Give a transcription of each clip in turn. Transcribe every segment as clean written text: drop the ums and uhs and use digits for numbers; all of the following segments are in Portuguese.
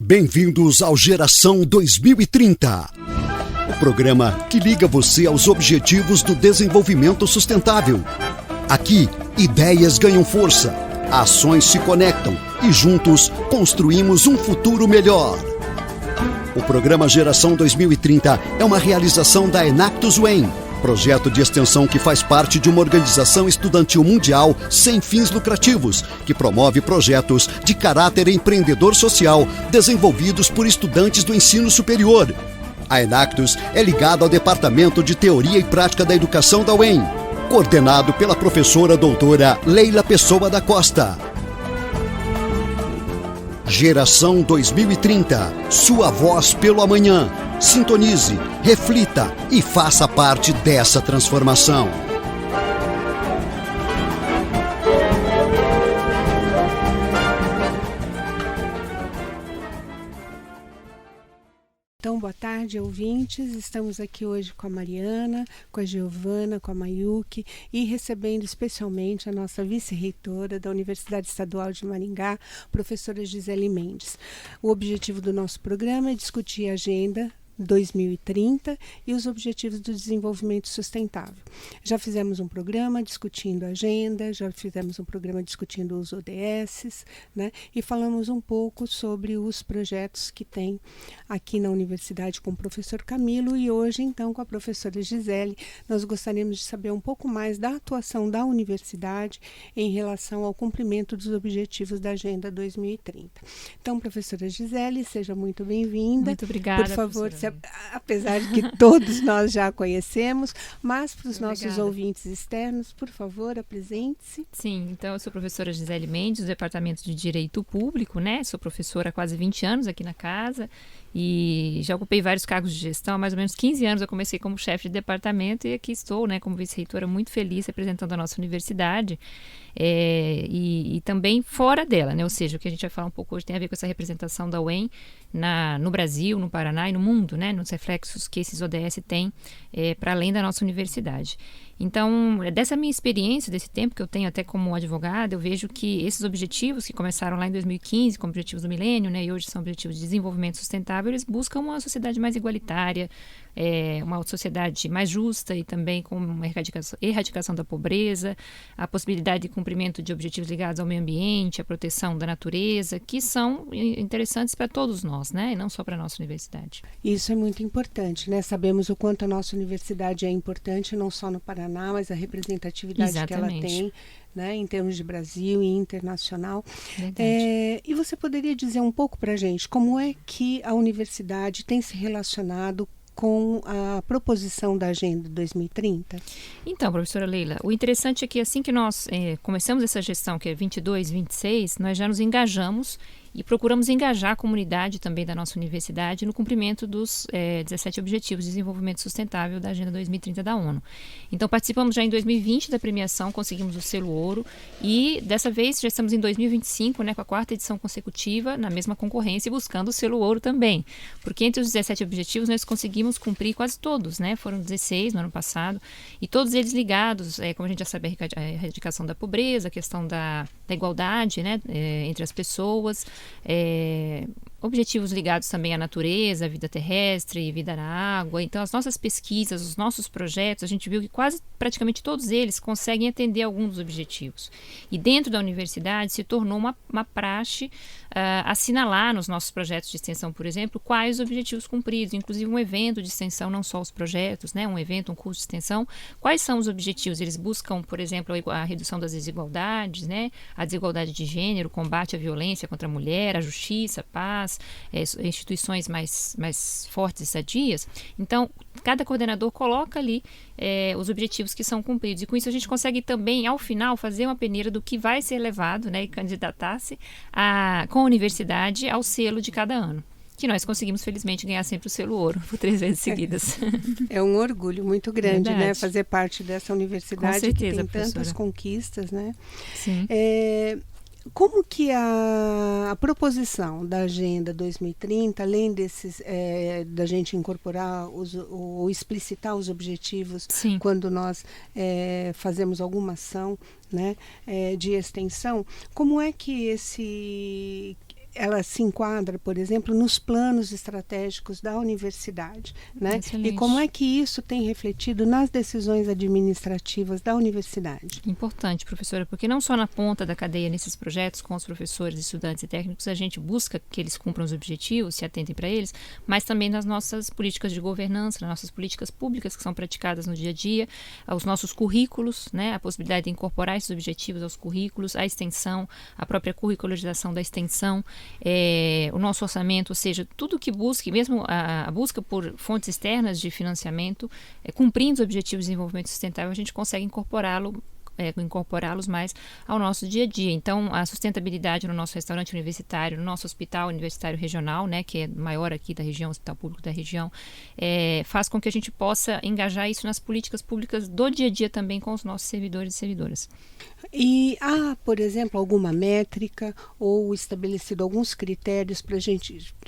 Bem-vindos ao Geração 2030, o programa que liga você aos objetivos do desenvolvimento sustentável. Aqui, ideias ganham força, ações se conectam e juntos construímos um futuro melhor. O programa Geração 2030 é uma realização da Enactus UEM, projeto de extensão que faz parte de uma organização estudantil mundial sem fins lucrativos, que promove projetos de caráter empreendedor social desenvolvidos por estudantes do ensino superior. A Enactus é ligada ao Departamento de Teoria e Prática da Educação da UEM, coordenado pela professora doutora Leila Pessoa da Costa. Geração 2030, sua voz pelo amanhã. Sintonize, reflita e faça parte dessa transformação. Então, boa tarde, ouvintes. Estamos aqui hoje com a Mariana, com a Giovana, com a Mayuki e recebendo especialmente a nossa vice-reitora da Universidade Estadual de Maringá, professora Gisele Mendes. O objetivo do nosso programa é discutir a agenda 2030 e os Objetivos do Desenvolvimento Sustentável. Já fizemos um programa discutindo a agenda, já fizemos um programa discutindo os ODS, né? E falamos um pouco sobre os projetos que tem aqui na universidade com o professor Camilo e hoje, então, com a professora Gisele, nós gostaríamos de saber um pouco mais da atuação da universidade em relação ao cumprimento dos Objetivos da Agenda 2030. Então, professora Gisele, seja muito bem-vinda. Muito obrigada, por favor, professora. Apesar de que todos nós já conhecemos, mas para os nossos ouvintes externos, por favor, apresente-se. Sim, então eu sou a professora Gisele Mendes, do Departamento de Direito Público, né? Sou professora há quase 20 anos aqui na casa e já ocupei vários cargos de gestão. Há mais ou menos 15 anos eu comecei como chefe de departamento e aqui estou, né, como vice-reitora, muito feliz representando a nossa universidade. E também fora dela, né? Ou seja, o que a gente vai falar um pouco hoje tem a ver com essa representação da UEM no Brasil, no Paraná e no mundo, né? Nos reflexos que esses ODS têm para além da nossa universidade. Então, dessa minha experiência, desse tempo que eu tenho até como advogada, eu vejo que esses objetivos que começaram lá em 2015 como objetivos do milênio, né, e hoje são objetivos de desenvolvimento sustentável, eles buscam uma sociedade mais igualitária, uma sociedade mais justa e também com uma erradicação da pobreza, a possibilidade de cumprimento de objetivos ligados ao meio ambiente, à proteção da natureza, que são interessantes para todos nós, né, e não só para a nossa universidade. Isso é muito importante, né? Sabemos o quanto a nossa universidade é importante, não só no Paraná, mas a representatividade Exatamente. que ela tem, né, em termos de Brasil e internacional. E você poderia dizer um pouco para a gente como é que a universidade tem se relacionado com a proposição da Agenda 2030? Então, professora Leila, o interessante é que assim que nós começamos essa gestão, que é 22, 26, nós já nos engajamos e procuramos engajar a comunidade também da nossa universidade no cumprimento dos 17 Objetivos de Desenvolvimento Sustentável da Agenda 2030 da ONU. Então, participamos já em 2020 da premiação, conseguimos o selo ouro e dessa vez já estamos em 2025, né, com a 4ª edição consecutiva na mesma concorrência e buscando o selo ouro também, porque entre os 17 objetivos nós conseguimos cumprir quase todos, né, foram 16 no ano passado e todos eles ligados, como a gente já sabe, a erradicação da pobreza, a questão da igualdade, né, entre as pessoas, objetivos ligados também à natureza, à vida terrestre, vida na água. Então, as nossas pesquisas, os nossos projetos, a gente viu que praticamente todos eles conseguem atender alguns dos objetivos. E dentro da universidade se tornou uma praxe assinalar nos nossos projetos de extensão, por exemplo, quais os objetivos cumpridos, inclusive um evento de extensão, não só os projetos, né, um evento, um curso de extensão, quais são os objetivos? Eles buscam, por exemplo, a redução das desigualdades, né, a desigualdade de gênero, o combate à violência contra a mulher, a justiça, a paz, instituições mais fortes e sadias. Então, cada coordenador coloca ali os objetivos que são cumpridos. E com isso a gente consegue também, ao final, fazer uma peneira do que vai ser levado, né, e candidatar-se com a universidade ao selo de cada ano. Que nós conseguimos, felizmente, ganhar sempre o selo ouro por 3 vezes seguidas. É um orgulho muito grande, Verdade. né? Fazer parte dessa universidade. Com certeza, que tem tantas professora. conquistas, né? Sim. Como que a proposição da Agenda 2030, além desses, da gente incorporar ou explicitar os objetivos Sim. quando nós fazemos alguma ação, né, de extensão, como é que ela se enquadra, por exemplo, nos planos estratégicos da universidade, né? Excelente. E como é que isso tem refletido nas decisões administrativas da universidade? Importante, professora, porque não só na ponta da cadeia, nesses projetos, com os professores, estudantes e técnicos, a gente busca que eles cumpram os objetivos, se atentem para eles, mas também nas nossas políticas de governança, nas nossas políticas públicas que são praticadas no dia a dia, aos nossos currículos, né? A possibilidade de incorporar esses objetivos aos currículos, a extensão, a própria curricularização da extensão, o nosso orçamento, ou seja, tudo que busque, mesmo a busca por fontes externas de financiamento, cumprindo os objetivos de desenvolvimento sustentável, a gente consegue incorporá-los mais ao nosso dia a dia. Então, a sustentabilidade no nosso restaurante universitário, no nosso hospital universitário regional, né, que é maior aqui da região, hospital público da região, faz com que a gente possa engajar isso nas políticas públicas do dia a dia também com os nossos servidores e servidoras. E há, por exemplo, alguma métrica ou estabelecido alguns critérios para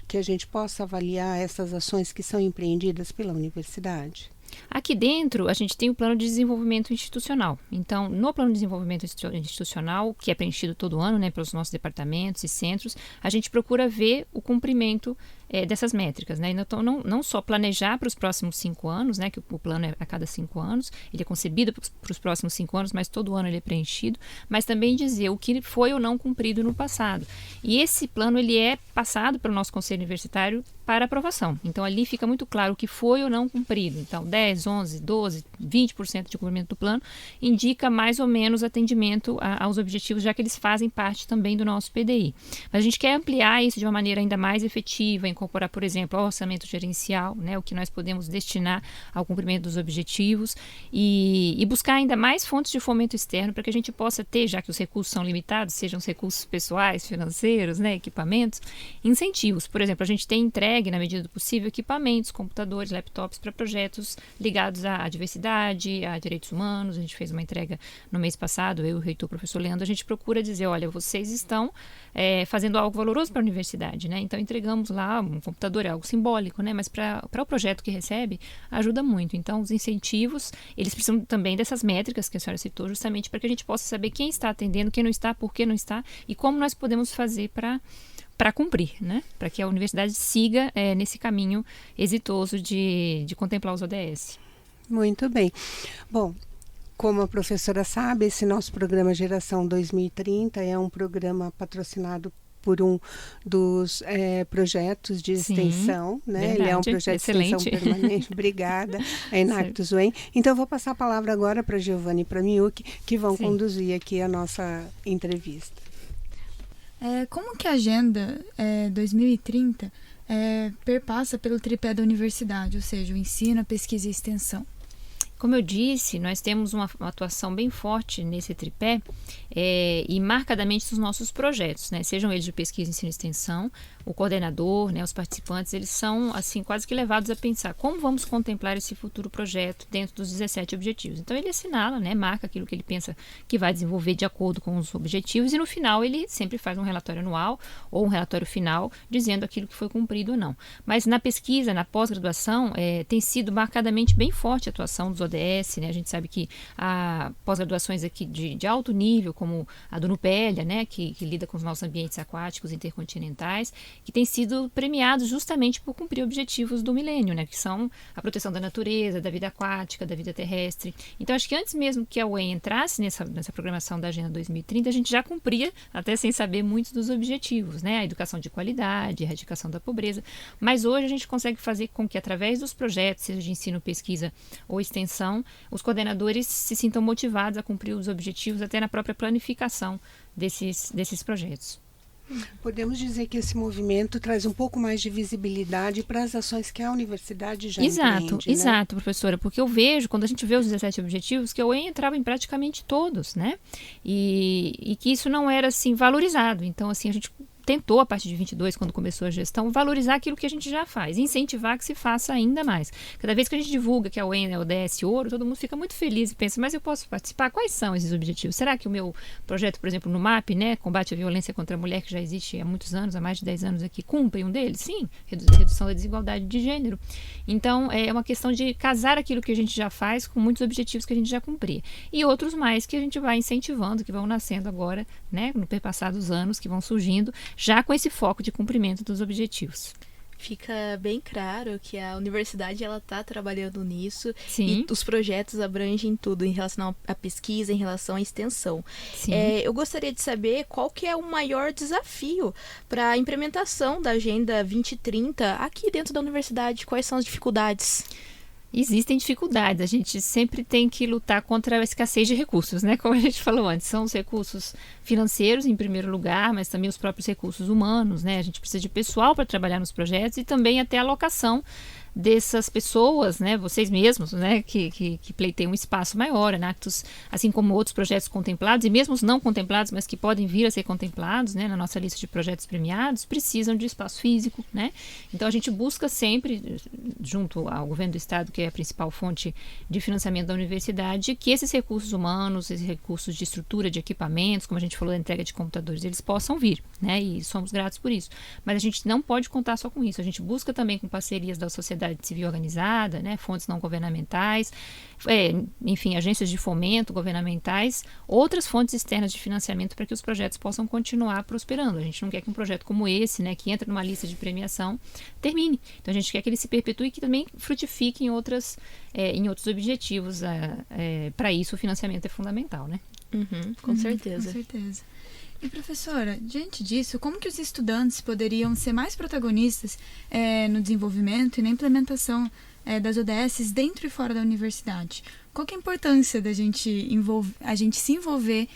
que a gente possa avaliar essas ações que são empreendidas pela universidade? Aqui dentro, a gente tem o plano de desenvolvimento institucional. Então, no plano de desenvolvimento institucional, que é preenchido todo ano, né, pelos nossos departamentos e centros, a gente procura ver o cumprimento dessas métricas, né? Então, não só planejar para os próximos 5 anos, né, que o plano é a cada 5 anos, ele é concebido para os próximos 5 anos, mas todo ano ele é preenchido, mas também dizer o que foi ou não cumprido no passado. E esse plano, ele é passado pelo nosso conselho universitário para aprovação. Então, ali fica muito claro o que foi ou não cumprido. Então, 10, 11, 12, 20% de cumprimento do plano indica mais ou menos atendimento aos objetivos, já que eles fazem parte também do nosso PDI. Mas a gente quer ampliar isso de uma maneira ainda mais efetiva, incorporar, por exemplo, ao orçamento gerencial, né, o que nós podemos destinar ao cumprimento dos objetivos e buscar ainda mais fontes de fomento externo para que a gente possa ter, já que os recursos são limitados, sejam os recursos pessoais, financeiros, né, equipamentos, incentivos. Por exemplo, a gente tem entregue, na medida do possível, equipamentos, computadores, laptops para projetos ligados à diversidade, a direitos humanos. A gente fez uma entrega no mês passado, eu e o reitor, professor Leandro, a gente procura dizer, olha, vocês estão fazendo algo valoroso para a universidade, né? Então entregamos lá um computador, é algo simbólico, né? Mas para o projeto que recebe, ajuda muito. Então os incentivos, eles precisam também dessas métricas que a senhora citou, justamente para que a gente possa saber quem está atendendo, quem não está, por que não está e como nós podemos fazer para cumprir, né? Para que a universidade siga nesse caminho exitoso de contemplar os ODS. Muito bem. Bom, como a professora sabe, esse nosso programa Geração 2030 é um programa patrocinado por um dos projetos de extensão, né? Verdade. Ele é um projeto Excelente. de extensão permanente. Obrigada, a Enactus UEM. Então, eu vou passar a palavra agora para a Giovana e para a Miyuki, que vão conduzir aqui a nossa entrevista. Como que a Agenda 2030 perpassa pelo tripé da universidade, ou seja, o ensino, a pesquisa e a extensão? Como eu disse, nós temos uma atuação bem forte nesse tripé e marcadamente nos nossos projetos, né? Sejam eles de pesquisa, ensino e extensão, o coordenador, né, os participantes, eles são assim quase que levados a pensar como vamos contemplar esse futuro projeto dentro dos 17 objetivos. Então ele assinala, né, marca aquilo que ele pensa que vai desenvolver de acordo com os objetivos e no final ele sempre faz um relatório anual ou um relatório final dizendo aquilo que foi cumprido ou não. Mas na pesquisa, na pós-graduação, tem sido marcadamente bem forte a atuação dos ODS, né? A gente sabe que há pós-graduações aqui de alto nível, como a do Nupélia, né, que lida com os nossos ambientes aquáticos intercontinentais, que tem sido premiados justamente por cumprir objetivos do milênio, né, que são a proteção da natureza, da vida aquática, da vida terrestre. Então, acho que antes mesmo que a UEM entrasse nessa programação da Agenda 2030, a gente já cumpria, até sem saber, muitos dos objetivos, né, a educação de qualidade, a erradicação da pobreza. Mas hoje a gente consegue fazer com que, através dos projetos, seja de ensino, pesquisa ou extensão, os coordenadores se sintam motivados a cumprir os objetivos até na própria planificação desses projetos. Podemos dizer que esse movimento traz um pouco mais de visibilidade para as ações que a universidade já empreende, né? Exato, professora, porque eu vejo, quando a gente vê os 17 objetivos, que a UEM entrava em praticamente todos, né? E que isso não era, assim, valorizado. Então, assim, a gente tentou, a partir de 22, quando começou a gestão, valorizar aquilo que a gente já faz, incentivar que se faça ainda mais. Cada vez que a gente divulga que a UEM é o ODS Ouro, todo mundo fica muito feliz e pensa, mas eu posso participar? Quais são esses objetivos? Será que o meu projeto, por exemplo, no MAP, né, combate à violência contra a mulher, que já existe há muitos anos, há mais de 10 anos aqui, cumpre um deles? Sim, redução da desigualdade de gênero. Então, é uma questão de casar aquilo que a gente já faz com muitos objetivos que a gente já cumpria. E outros mais que a gente vai incentivando, que vão nascendo agora, né, no perpassar dos anos, que vão surgindo, já com esse foco de cumprimento dos objetivos. Fica bem claro que a universidade ela está trabalhando nisso. Sim. E os projetos abrangem tudo em relação à pesquisa, em relação à extensão. Sim. Eu gostaria de saber qual que é o maior desafio para a implementação da Agenda 2030 aqui dentro da universidade. Quais são as dificuldades? Existem dificuldades, a gente sempre tem que lutar contra a escassez de recursos, né? Como a gente falou antes, são os recursos financeiros em primeiro lugar, mas também os próprios recursos humanos, né? A gente precisa de pessoal para trabalhar nos projetos e também até a alocação dessas pessoas, né, vocês mesmos, né, que pleiteiam um espaço maior, Enactus, assim como outros projetos contemplados e mesmo os não contemplados, mas que podem vir a ser contemplados, né, na nossa lista de projetos premiados, precisam de espaço físico, né? Então a gente busca sempre, junto ao governo do estado, que é a principal fonte de financiamento da universidade, que esses recursos humanos, esses recursos de estrutura, de equipamentos, como a gente falou da entrega de computadores, eles possam vir, né? E somos gratos por isso. Mas a gente não pode contar só com isso. A gente busca também com parcerias da sociedade civil organizada, né, fontes não governamentais, enfim, agências de fomento governamentais, outras fontes externas de financiamento para que os projetos possam continuar prosperando. A gente não quer que um projeto como esse, né, que entra numa lista de premiação, termine. Então a gente quer que ele se perpetue e que também frutifique em outros objetivos. Para isso o financiamento é fundamental, né? Com certeza. Com certeza. E professora, diante disso, como que os estudantes poderiam ser mais protagonistas no desenvolvimento e na implementação das ODS dentro e fora da universidade? Qual que é a importância da gente se envolver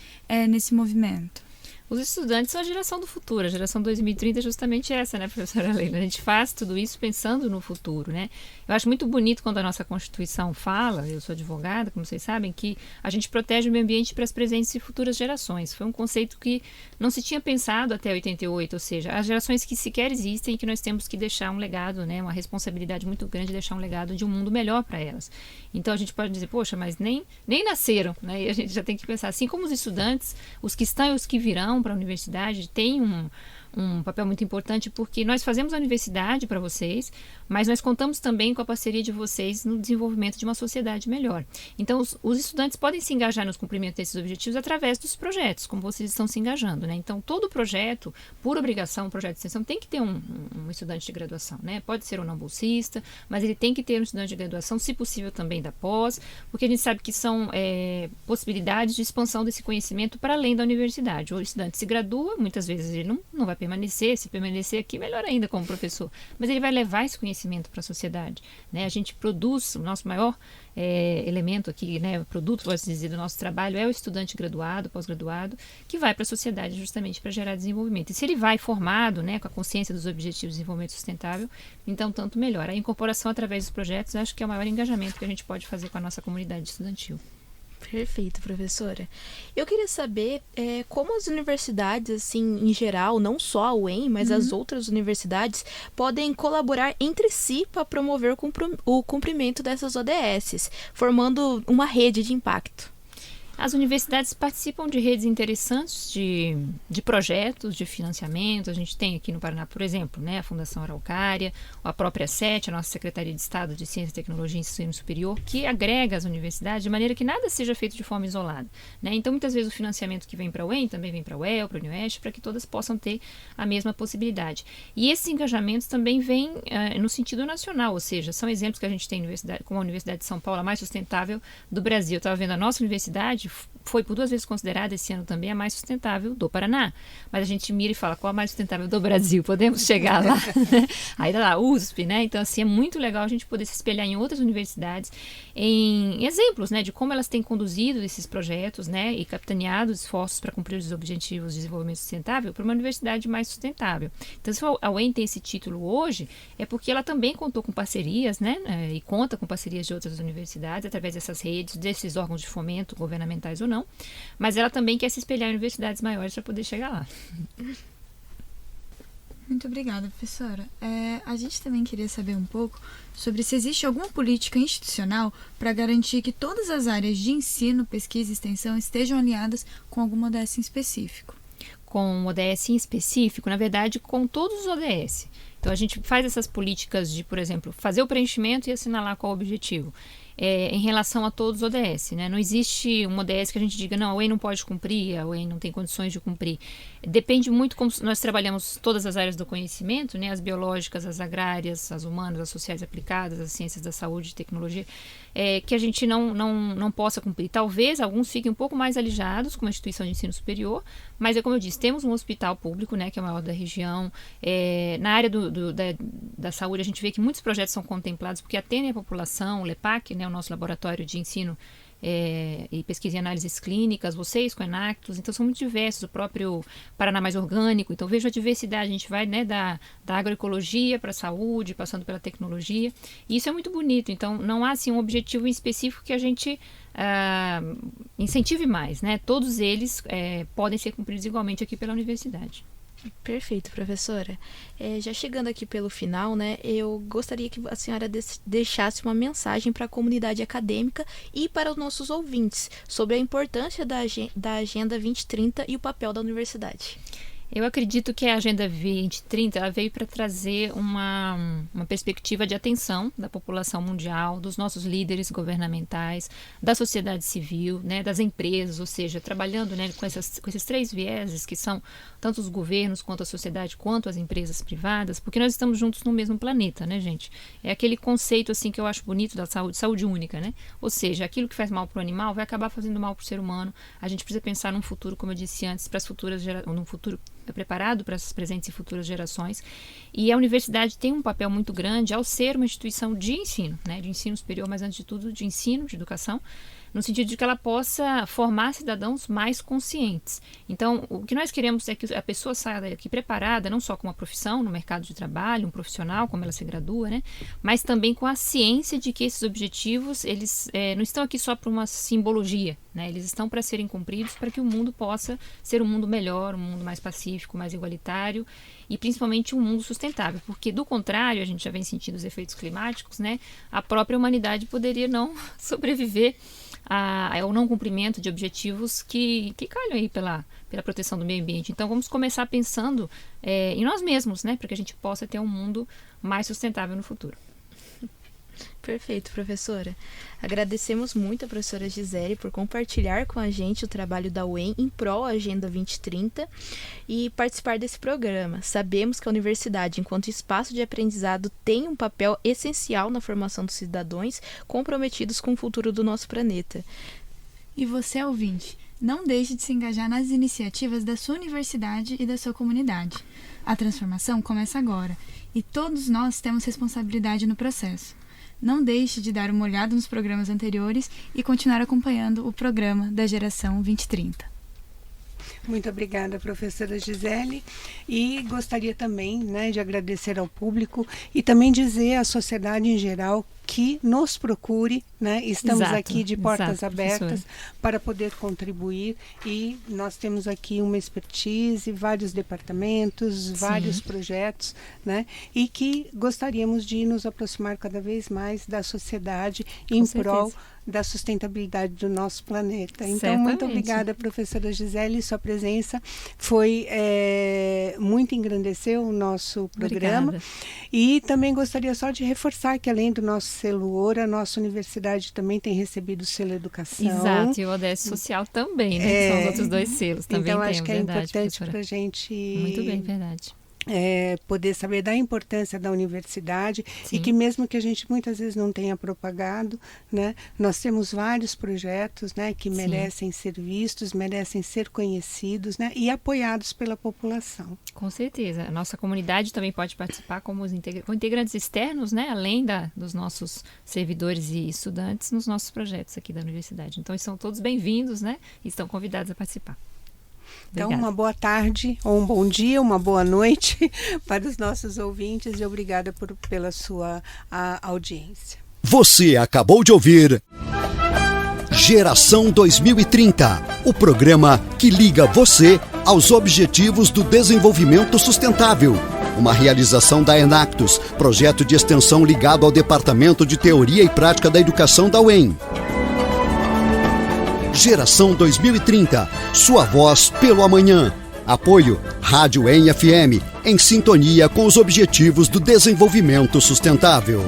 nesse movimento? Os estudantes são a geração do futuro, a geração 2030 é justamente essa, né, professora Leila? A gente faz tudo isso pensando no futuro, né? Eu acho muito bonito quando a nossa Constituição fala, eu sou advogada, como vocês sabem, que a gente protege o meio ambiente para as presentes e futuras gerações. Foi um conceito que não se tinha pensado até 88, ou seja, as gerações que sequer existem e que nós temos que deixar um legado, né, uma responsabilidade muito grande de deixar um legado de um mundo melhor para elas. Então a gente pode dizer, poxa, mas nem nasceram, né? E a gente já tem que pensar, assim como os estudantes, os que estão e os que virão para a universidade têm um papel muito importante, porque nós fazemos a universidade para vocês, mas nós contamos também com a parceria de vocês no desenvolvimento de uma sociedade melhor. Então, os estudantes podem se engajar nos cumprimentos desses objetivos através dos projetos, como vocês estão se engajando, né? Então, todo projeto, por obrigação, um projeto de extensão, tem que ter um estudante de graduação, né? Pode ser ou não bolsista, mas ele tem que ter um estudante de graduação, se possível também da pós, porque a gente sabe que são possibilidades de expansão desse conhecimento para além da universidade. O estudante se gradua, muitas vezes ele não vai permanecer, se permanecer aqui, melhor ainda como professor, mas ele vai levar esse conhecimento para a sociedade, né? A gente produz, o nosso maior elemento aqui, né, produto, posso dizer, do nosso trabalho é o estudante graduado, pós-graduado, que vai para a sociedade justamente para gerar desenvolvimento. E se ele vai formado, né, com a consciência dos objetivos de desenvolvimento sustentável, então tanto melhor. A incorporação através dos projetos, acho que é o maior engajamento que a gente pode fazer com a nossa comunidade estudantil. Perfeito, professora. Eu queria saber como as universidades, assim, em geral, não só a UEM, mas as outras universidades, podem colaborar entre si para promover o cumprimento dessas ODS, formando uma rede de impacto. As universidades participam de redes interessantes de projetos, de financiamento. A gente tem aqui no Paraná, por exemplo, né, a Fundação Araucária, a própria SET, a nossa Secretaria de Estado de Ciência, Tecnologia e Ensino Superior, que agrega as universidades de maneira que nada seja feito de forma isolada, né? Então, muitas vezes o financiamento que vem para a UEM também vem para a UEL, para a UniOeste, para que todas possam ter a mesma possibilidade. E esses engajamentos também vêm no sentido nacional, ou seja, são exemplos que a gente tem como a Universidade de São Paulo, a mais sustentável do Brasil. Eu estava vendo a nossa universidade, foi por 2 vezes considerada esse ano também a mais sustentável do Paraná. Mas a gente mira e fala, qual a mais sustentável do Brasil? Podemos chegar lá? Aí dá lá, USP, né? Então, assim, é muito legal a gente poder se espelhar em outras universidades, em exemplos, né, de como elas têm conduzido esses projetos, né, e capitaneado esforços para cumprir os objetivos de desenvolvimento sustentável para uma universidade mais sustentável. Então, se a UEM tem esse título hoje, é porque ela também contou com parcerias, né, e conta com parcerias de outras universidades, através dessas redes, desses órgãos de fomento, governamentais ou não, mas ela também quer se espelhar em universidades maiores para poder chegar lá. Muito obrigada, professora. A gente também queria saber um pouco sobre se existe alguma política institucional para garantir que todas as áreas de ensino, pesquisa e extensão estejam alinhadas com alguma ODS em específico. Com um ODS em específico, na verdade, com todos os ODS. Então, a gente faz essas políticas de, por exemplo, fazer o preenchimento e assinalar qual o objetivo. em relação a todos os ODS, né? Não existe um ODS que a gente diga, não, a UEM não pode cumprir, a UEM não tem condições de cumprir. Depende muito como nós trabalhamos todas as áreas do conhecimento, né? As biológicas, as agrárias, as humanas, as sociais aplicadas, as ciências da saúde e tecnologia, que a gente não possa cumprir. Talvez alguns fiquem um pouco mais alijados com uma instituição de ensino superior, mas como eu disse, temos um hospital público, né, que é o maior da região. Na área da saúde, a gente vê que muitos projetos são contemplados porque atendem a população, o LEPAC, né, o nosso laboratório de ensino e pesquisa em análises clínicas, vocês com Enactus, então são muito diversos, o próprio Paraná Mais Orgânico, então vejo a diversidade, a gente vai, né, da agroecologia para a saúde, passando pela tecnologia, e isso é muito bonito, então não há assim um objetivo em específico que a gente incentive mais, né, todos eles podem ser cumpridos igualmente aqui pela universidade. Perfeito, professora. Já chegando aqui pelo final, né, eu gostaria que a senhora deixasse uma mensagem para a comunidade acadêmica e para os nossos ouvintes sobre a importância da Agenda 2030 e o papel da universidade. Eu acredito que a Agenda 2030 ela veio para trazer uma perspectiva de atenção da população mundial, dos nossos líderes governamentais, da sociedade civil, né, das empresas, ou seja, trabalhando, né, com esses 3 vieses que são tanto os governos, quanto a sociedade, quanto as empresas privadas, porque nós estamos juntos no mesmo planeta, né, gente? É aquele conceito assim que eu acho bonito da saúde única, né? Ou seja, aquilo que faz mal para o animal vai acabar fazendo mal para o ser humano. A gente precisa pensar num futuro, como eu disse antes, para as futuras gerações, num futuro preparado para as presentes e futuras gerações, e a universidade tem um papel muito grande ao ser uma instituição de ensino, né, de ensino superior, mas antes de tudo de ensino, de educação, no sentido de que ela possa formar cidadãos mais conscientes. Então, o que nós queremos é que a pessoa saia daqui preparada, não só com uma profissão no mercado de trabalho, um profissional, como ela se gradua, né, mas também com a ciência de que esses objetivos, eles não estão aqui só para uma simbologia, né, eles estão para serem cumpridos para que o mundo possa ser um mundo melhor, um mundo mais pacífico, mais igualitário e principalmente um mundo sustentável, porque do contrário, a gente já vem sentindo os efeitos climáticos, né, a própria humanidade poderia não sobreviver ao não cumprimento de objetivos que calham aí pela proteção do meio ambiente. Então vamos começar pensando em nós mesmos, né, para que a gente possa ter um mundo mais sustentável no futuro. Perfeito, professora. Agradecemos muito a professora Gisele por compartilhar com a gente o trabalho da UEM em prol da Agenda 2030 e participar desse programa. Sabemos que a universidade, enquanto espaço de aprendizado, tem um papel essencial na formação dos cidadãos comprometidos com o futuro do nosso planeta. E você, ouvinte, não deixe de se engajar nas iniciativas da sua universidade e da sua comunidade. A transformação começa agora e todos nós temos responsabilidade no processo. Não deixe de dar uma olhada nos programas anteriores e continuar acompanhando o programa da Geração 2030. Muito obrigada, professora Gisele. E gostaria também, né, de agradecer ao público e também dizer à sociedade em geral que nos procure, né? Estamos aqui de portas abertas para poder contribuir e nós temos aqui uma expertise, vários departamentos, vários projetos, né? E que gostaríamos de nos aproximar cada vez mais da sociedade em prol da sustentabilidade do nosso planeta. Então, muito obrigada, professora Gisele, sua presença foi muito engrandeceu o nosso programa. Obrigada. E também gostaria só de reforçar que além do nosso selo Ouro, a nossa universidade também tem recebido o selo Educação. Exato, e o ODS Social também, né? São os outros 2 selos também. Então, temos, acho que é importante para a gente... Muito bem, verdade. Poder saber da importância da universidade. Sim. E que mesmo que a gente muitas vezes não tenha propagado, né, nós temos vários projetos, né, que merecem ser vistos, merecem ser conhecidos, né, e apoiados pela população. Com certeza. A nossa comunidade também pode participar como integrantes externos, né, além dos nossos servidores e estudantes nos nossos projetos aqui da universidade. Então, são todos bem-vindos, né, e estão convidados a participar. Então, uma boa tarde, ou um bom dia, uma boa noite para os nossos ouvintes e obrigada pela sua audiência. Você acabou de ouvir Geração 2030, o programa que liga você aos Objetivos do Desenvolvimento Sustentável. Uma realização da Enactus, projeto de extensão ligado ao Departamento de Teoria e Prática da Educação da UEM. Geração 2030, sua voz pelo amanhã. Apoio Rádio UEM FM, em sintonia com os Objetivos do Desenvolvimento Sustentável.